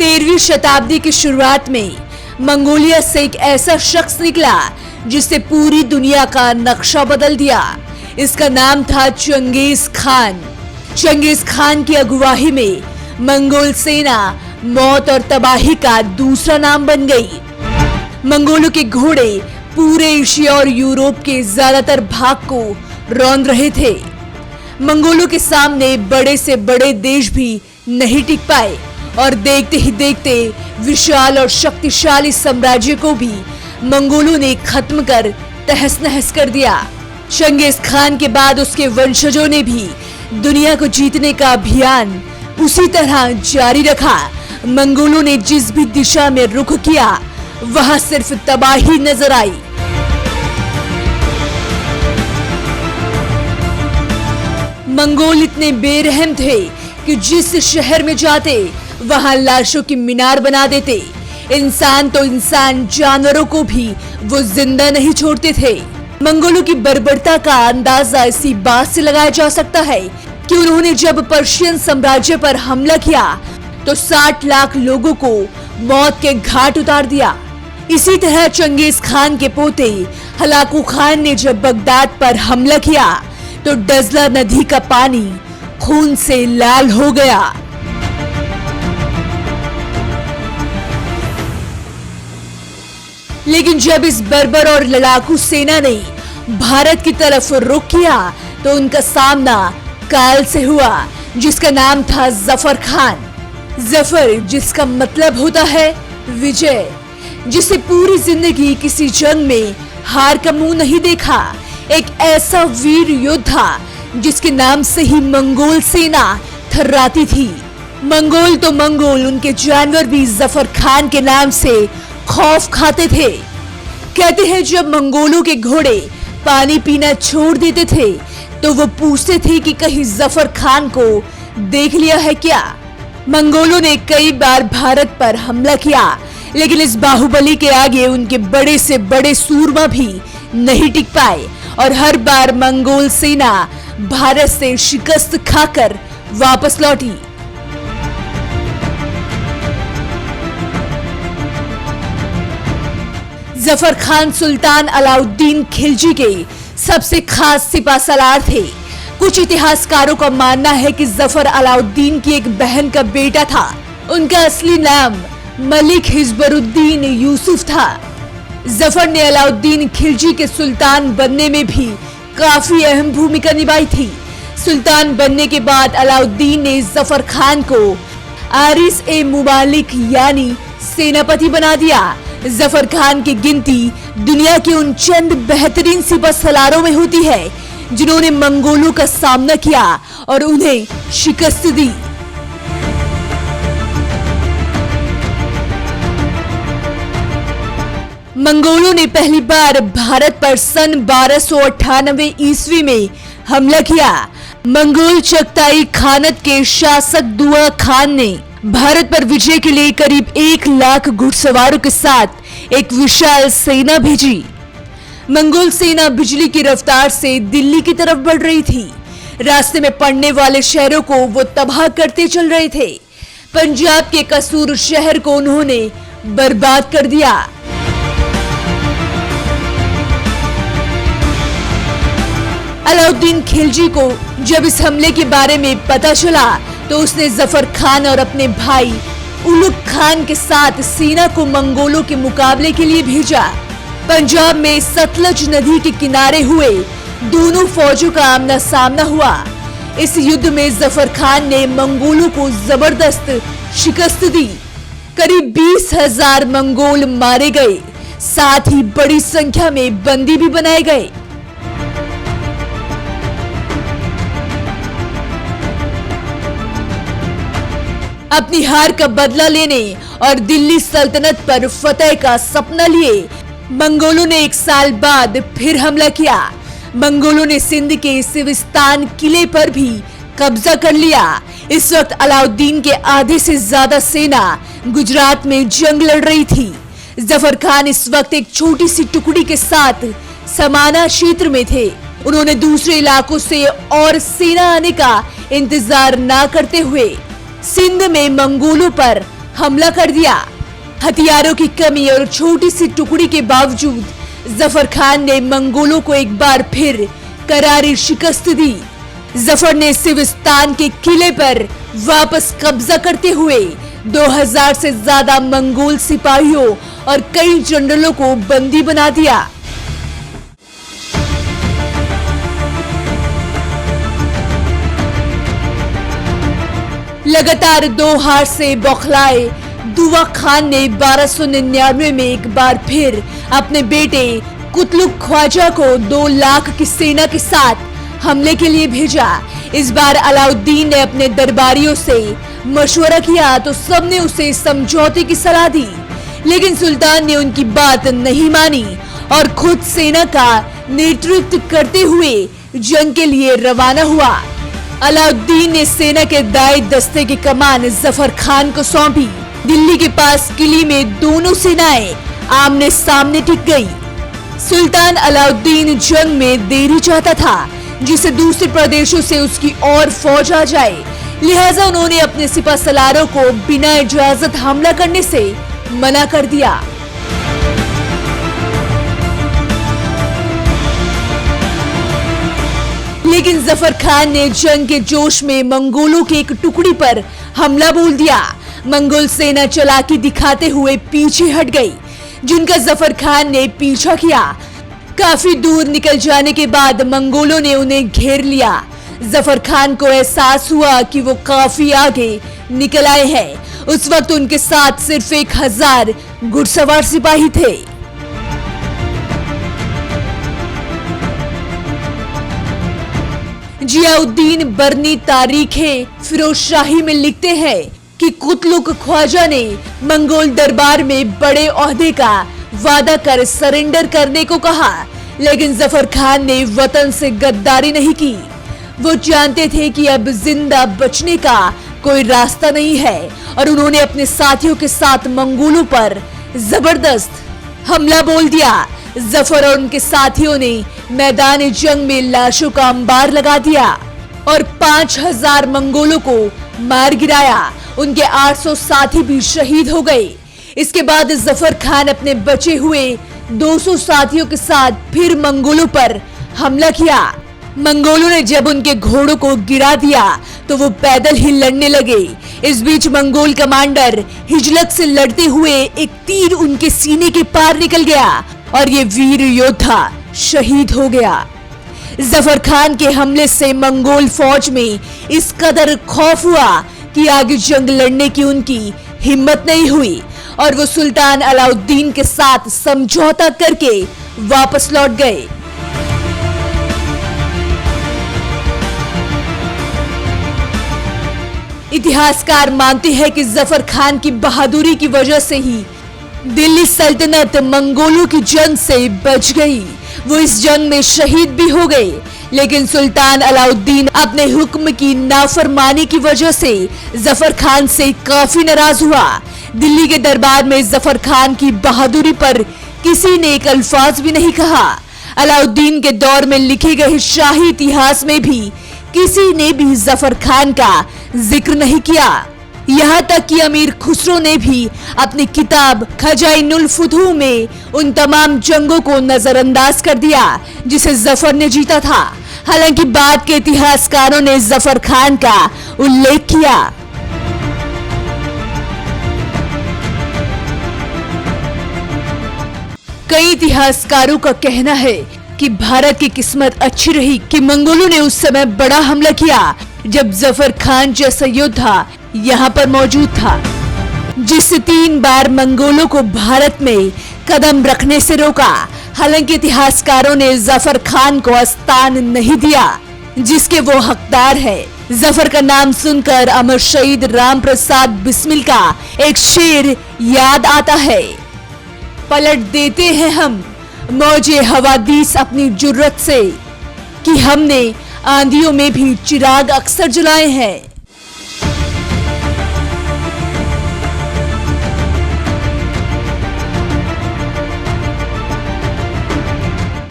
13वीं शताब्दी की शुरुआत में मंगोलिया से एक ऐसा शख्स निकला जिसने पूरी दुनिया का नक्शा बदल दिया। इसका नाम था चंगेज खान। चंगेज खान की अगुवाई में मंगोल सेना मौत और तबाही का दूसरा नाम बन गई। मंगोलों के घोड़े पूरे एशिया और यूरोप के ज्यादातर भाग को रौंद रहे थे। मंगोलों के सामने बड़े से बड़े देश भी नहीं टिक पाए और देखते ही देखते विशाल और शक्तिशाली साम्राज्य को भी मंगोलों ने खत्म कर तहस नहस कर दिया। चंगेज खान के बाद उसके वंशजों ने भी दुनिया को जीतने का अभियान उसी तरह जारी रखा। मंगोलों ने जिस भी दिशा में रुख किया वहां सिर्फ तबाही नजर आई। मंगोल इतने बेरहम थे कि जिस शहर में जाते वहां लाशों की मीनार बना देते। इंसान तो इंसान, जानवरों को भी वो जिंदा नहीं छोड़ते थे। मंगोलों की बर्बरता का अंदाजा इसी बात से लगाया जा सकता है कि उन्होंने जब पर्शियन साम्राज्य पर हमला किया तो 60 लाख लोगों को मौत के घाट उतार दिया। इसी तरह चंगेज खान के पोते हलाकू खान ने जब बगदाद पर हमला किया तो डजला नदी का पानी खून से लाल हो गया। लेकिन जब इस बर्बर और लड़ाकू सेना ने भारत की तरफ रुख किया तो उनका सामना काल से हुआ जिसका नाम था जफर खान। जफर जिसका मतलब होता है विजय, जिसे पूरी जिंदगी किसी जंग में हार का मुंह नहीं देखा। एक ऐसा वीर योद्धा जिसके नाम से ही मंगोल सेना थर्राती थी। मंगोल तो मंगोल, उनके जानवर भी जफर खान के नाम से खौफ खाते थे। कहते हैं जब मंगोलों के घोड़े पानी पीना छोड़ देते थे तो वो पूछते थे कि कहीं जफर खान को देख लिया है क्या। मंगोलों ने कई बार भारत पर हमला किया लेकिन इस बाहुबली के आगे उनके बड़े से बड़े सूरमा भी नहीं टिक पाए और हर बार मंगोल सेना भारत से शिकस्त खाकर वापस लौटी। जफर खान सुल्तान अलाउद्दीन खिलजी के सबसे खास सिपा सलार थे। कुछ इतिहासकारों का मानना है कि जफर अलाउद्दीन की एक बहन का बेटा था। उनका असली नाम मलिक हिजबरुद्दीन यूसुफ था। जफर ने अलाउद्दीन खिलजी के सुल्तान बनने में भी काफी अहम भूमिका निभाई थी। सुल्तान बनने के बाद अलाउद्दीन ने जफर खान को आरिस ए मुमालिक यानी सेनापति बना दिया। जफर खान की गिनती दुनिया के उन चंद बेहतरीन सिपा सलारों में होती है जिन्होंने मंगोलों का सामना किया और उन्हें शिकस्त दी। मंगोलों ने पहली बार भारत पर सन 1298 ईस्वी में हमला किया। मंगोल चगताई खानत के शासक दुआ खान ने भारत पर विजय के लिए करीब 1 लाख घुड़सवारों के साथ एक विशाल सेना भेजी। मंगोल सेना बिजली की रफ्तार से दिल्ली की तरफ बढ़ रही थी। रास्ते में पड़ने वाले शहरों को वो तबाह करते चल रहे थे। पंजाब के कसूर शहर को उन्होंने बर्बाद कर दिया। अलाउद्दीन खिलजी को जब इस हमले के बारे में पता चला तो उसने जफर खान और अपने भाई उलुग खान के साथ सेना को मंगोलों के मुकाबले के लिए भेजा। पंजाब में सतलज नदी के किनारे हुए दोनों फौजों का आमना सामना हुआ। इस युद्ध में जफर खान ने मंगोलों को जबरदस्त शिकस्त दी। करीब 20,000 मंगोल मारे गए, साथ ही बड़ी संख्या में बंदी भी बनाए गए। अपनी हार का बदला लेने और दिल्ली सल्तनत पर फतह का सपना लिए मंगोलों ने 1 साल बाद फिर हमला किया। मंगोलों ने सिंध के सिविस्तान किले पर भी कब्जा कर लिया। इस वक्त अलाउद्दीन के आधे से ज्यादा सेना गुजरात में जंग लड़ रही थी। जफर खान इस वक्त एक छोटी सी टुकड़ी के साथ समाना क्षेत्र में थे। उन्होंने दूसरे इलाकों से और सेना आने का इंतजार न करते हुए सिंध में मंगोलों पर हमला कर दिया। हथियारों की कमी और छोटी सी टुकड़ी के बावजूद जफर खान ने मंगोलों को एक बार फिर करारी शिकस्त दी। जफर ने सिविस्तान के किले पर वापस कब्जा करते हुए 2000 से ज्यादा मंगोल सिपाहियों और कई जनरलों को बंदी बना दिया। लगातार 2 हार से बौखलाए दुआ खान ने 1299 में एक बार फिर अपने बेटे कुतलुक ख्वाजा को 2 लाख की सेना के साथ हमले के लिए भेजा। इस बार अलाउद्दीन ने अपने दरबारियों से मशवरा किया तो सबने उसे समझौते की सलाह दी, लेकिन सुल्तान ने उनकी बात नहीं मानी और खुद सेना का नेतृत्व करते हुए जंग के लिए रवाना हुआ। अलाउद्दीन ने सेना के दाई दस्ते की कमान जफर खान को सौंपी। दिल्ली के पास किले में दोनों सेनाएं आमने सामने टिक गई। सुल्तान अलाउद्दीन जंग में देरी चाहता था, जिसे दूसरे प्रदेशों से उसकी और फौज आ जाए, लिहाजा उन्होंने अपने सिपह सलारों को बिना इजाजत हमला करने से मना कर दिया। लेकिन जफर खान ने जंग के जोश में मंगोलों की एक टुकड़ी पर हमला बोल दिया। मंगोल सेना चालाकी दिखाते हुए पीछे हट गई, जिनका जफर खान ने पीछा किया। काफी दूर निकल जाने के बाद मंगोलों ने उन्हें घेर लिया। जफर खान को एहसास हुआ कि वो काफी आगे निकल आए हैं। उस वक्त उनके साथ सिर्फ 1000 घुड़सवार सिपाही थे। जियाउद्दीन बरनी तारीखे फिरोजशाही में लिखते हैं कि कुतलुक ख्वाजा ने मंगोल दरबार में बड़े ओहदे का वादा कर सरेंडर करने को कहा, लेकिन जफर खान ने वतन से गद्दारी नहीं की। वो जानते थे कि अब जिंदा बचने का कोई रास्ता नहीं है और उन्होंने अपने साथियों के साथ मंगोलों पर जबरदस्त हमला बोल दिया। जफर और उनके साथियों ने मैदान जंग में लाशों का अंबार लगा दिया और 5000 मंगोलों को मार गिराया। उनके 800 साथी भी शहीद हो गए। इसके बाद जफर खान अपने बचे हुए 200 साथियों के साथ फिर मंगोलों पर हमला किया। मंगोलों ने जब उनके घोड़ों को गिरा दिया तो वो पैदल ही लड़ने लगे। इस बीच मंगोल कमांडर हिजलक से लड़ते हुए एक तीर उनके सीने के पार निकल गया और ये वीर योद्धा शहीद हो गया। जफर खान के हमले से मंगोल फौज में इस कदर खौफ हुआ कि आगे जंग लड़ने की उनकी हिम्मत नहीं हुई और वो सुल्तान अलाउद्दीन के साथ समझौता करके वापस लौट गए। इतिहासकार मानते हैं कि जफर खान की बहादुरी की वजह से ही दिल्ली सल्तनत मंगोलों की जंग से बच गई। वो इस जंग में शहीद भी हो गए, लेकिन सुल्तान अलाउद्दीन अपने हुक्म की नाफरमानी की वजह से जफर खान से काफी नाराज हुआ। दिल्ली के दरबार में जफर खान की बहादुरी पर किसी ने एक अल्फाज भी नहीं कहा। अलाउद्दीन के दौर में लिखे गए शाही इतिहास में भी किसी ने भी जफर खान का जिक्र नहीं किया। यहाँ तक कि अमीर खुसरो ने भी अपनी किताब खजाइनुल फुतूह में उन तमाम जंगों को नजरअंदाज कर दिया जिसे जफर ने जीता था। हालांकि बाद के इतिहासकारों ने जफर खान का उल्लेख किया। कई इतिहासकारों का कहना है कि भारत की किस्मत अच्छी रही कि मंगोलों ने उस समय बड़ा हमला किया जब जफर खान जैसा योद्धा यहाँ पर मौजूद था, जिससे 3 बार मंगोलों को भारत में कदम रखने से रोका। हालांकि इतिहासकारों ने जफर खान को स्थान नहीं दिया जिसके वो हकदार है। जफर का नाम सुनकर अमर शहीद राम प्रसाद बिस्मिल का एक शेर याद आता है। पलट देते हैं हम मौजे हवादीस अपनी जुर्रत से कि हमने आंधियों में भी चिराग अक्सर जलाए हैं।